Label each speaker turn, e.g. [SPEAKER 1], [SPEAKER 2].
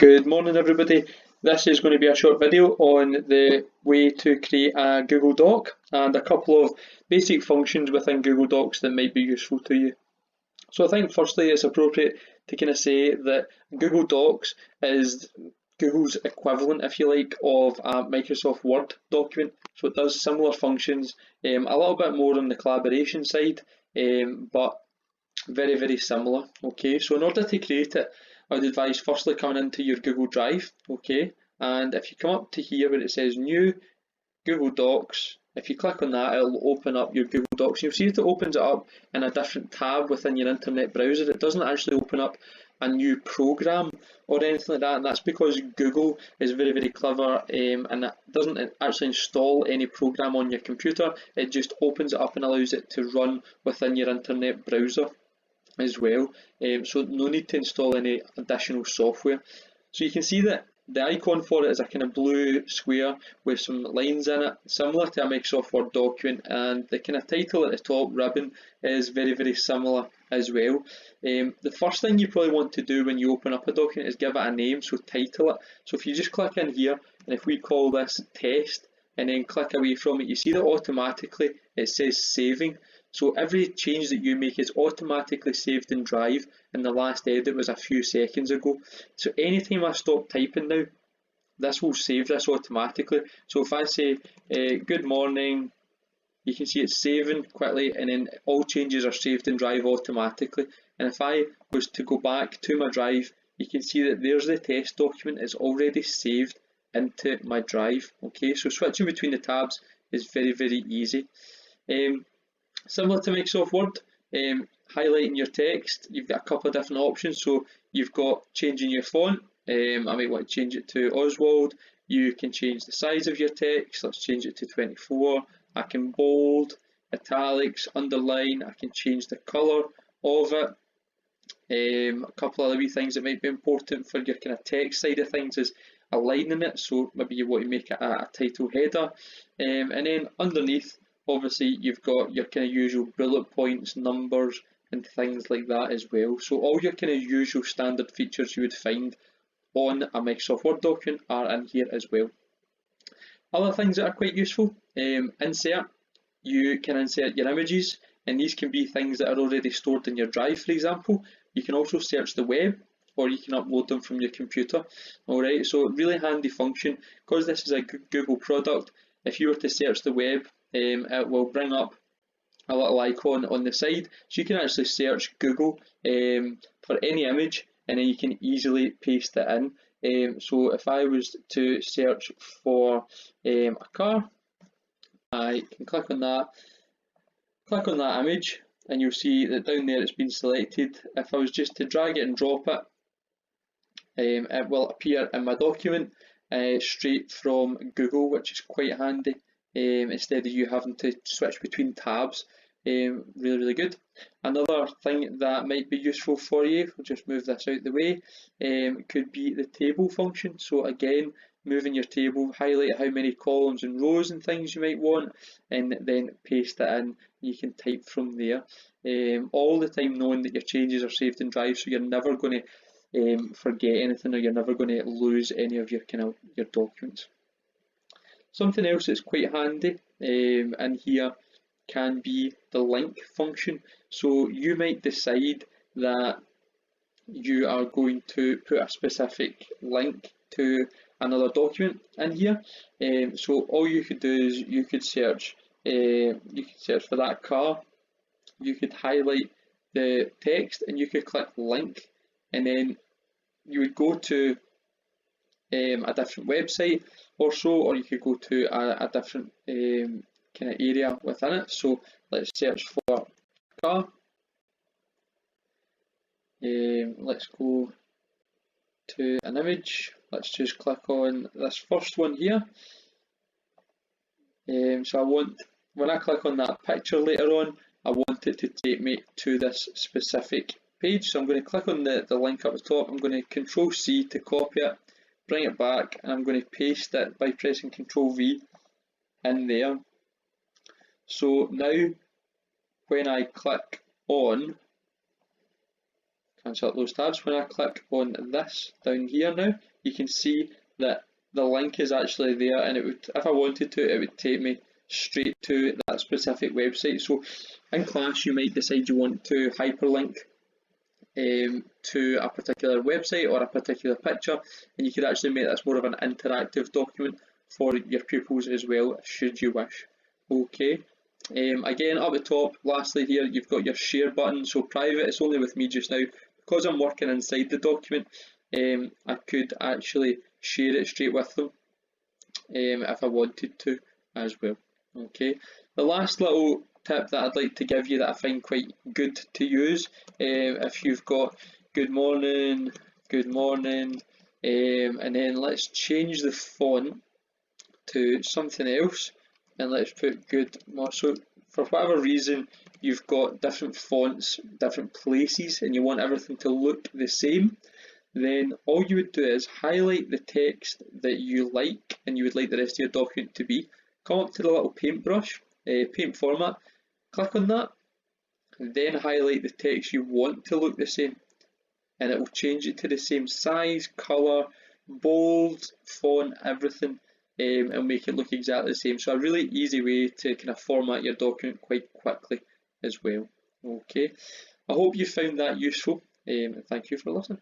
[SPEAKER 1] Good morning everybody. This is going to be a short video on the way to create a Google Doc and a couple of basic functions within Google Docs that might be useful to you. So I think firstly it's appropriate to kind of say that Google Docs is Google's equivalent, if you like, of a Microsoft Word document. So it does similar functions, a little bit more on the collaboration side, but very similar. Okay, so in order to create it, I would advise firstly coming into your Google Drive. Okay, and if you come up to here where it says New Google Docs, if you click on that, it'll open up your Google Docs. You'll see that it opens it up in a different tab within your internet browser. It doesn't actually open up a new program or anything like that, and that's because Google is very clever, and it doesn't actually install any program on your computer. It just opens it up and allows it to run within your internet browser as well, so no need to install any additional software. So you can see that the icon for it is a kind of blue square with some lines in it, similar to a Microsoft Word document, and the kind of title at the top, ribbon, is very similar as well. The first thing you probably want to do when you open up a document is give it a name, so title it. So if you just click in here, and if we call this test, and then click away from it, you see that automatically it says saving. So every change that you make is automatically saved in Drive, and the last edit was a few seconds ago. So anytime I stop typing now, this will save this automatically. So if I say good morning, you can see it's saving quickly, and then all changes are saved in Drive automatically. And if I was to go back to my Drive, you can see that there's the test document. It's already saved into my Drive. Okay, so switching between the tabs is very easy. Similar to Microsoft Word, highlighting your text, you've got a couple of different options. So you've got changing your font. I might want to change it to Oswald. You can change the size of your text. Let's change it to 24. I can bold, italics, underline. I can change the colour of it. A couple of other wee things that might be important for your kind of text side of things is aligning it. So maybe you want to make it a title header, and then underneath, obviously you've got your kind of usual bullet points, numbers and things like that as well. So all your kind of usual standard features you would find on a Microsoft Word document are in here as well. Other things that are quite useful, insert. You can insert your images, and these can be things that are already stored in your Drive, for example. You can also search the web, or you can upload them from your computer. Alright, so really handy function. Because this is a Google product, if you were to search the web, it will bring up a little icon on the side, so you can actually search Google for any image, and then you can easily paste it in. So if I was to search for a car, I can click on that image, and you'll see that down there it's been selected. If I was just to drag it and drop it, it will appear in my document straight from Google, which is quite handy. Instead of you having to switch between tabs. Really good. Another thing that might be useful for you, we'll just move this out the way, could be the table function. So again, moving your table, highlight how many columns and rows and things you might want, and then paste it in. You can type from there, all the time knowing that your changes are saved in Drive, so you're never going to forget anything, or you're never going to lose any of your your documents. Something else that's quite handy in here can be the link function. So you might decide that you are going to put a specific link to another document in here. So all you could do is you could search for that car. You could highlight the text and you could click link, and then you would go to a different website or so, or you could go to a different kind of area within it. So let's search for car. Let's go to an image. Let's just click on this first one here. So when I click on that picture later on, I want it to take me to this specific page. So I'm going to click on the link up the top. I'm going to Control C to copy it, bring it back, and I'm going to paste it by pressing Control V in there. So now when I click on, cancel out those tabs, when I click on this down here now, you can see that the link is actually there, and it would, if I wanted to, it would take me straight to that specific website. So in class you might decide you want to hyperlink to a particular website or a particular picture, and you could actually make this more of an interactive document for your pupils as well, should you wish. Okay. Again, up the top, lastly here, you've got your share button. So private, it's only with me just now. Because I'm working inside the document, I could actually share it straight with them if I wanted to as well. Okay. The last little tip that I'd like to give you that I find quite good to use, if you've got good morning, and then let's change the font to something else, and let's put good morning. So for whatever reason you've got different fonts, different places, and you want everything to look the same, then all you would do is highlight the text that you like and you would like the rest of your document to be. Come up to the little paintbrush, paint format, click on that, and then highlight the text you want to look the same, and it will change it to the same size, colour, bold, font, everything, and make it look exactly the same. So a really easy way to kind of format your document quite quickly as well. Okay, I hope you found that useful, and thank you for listening.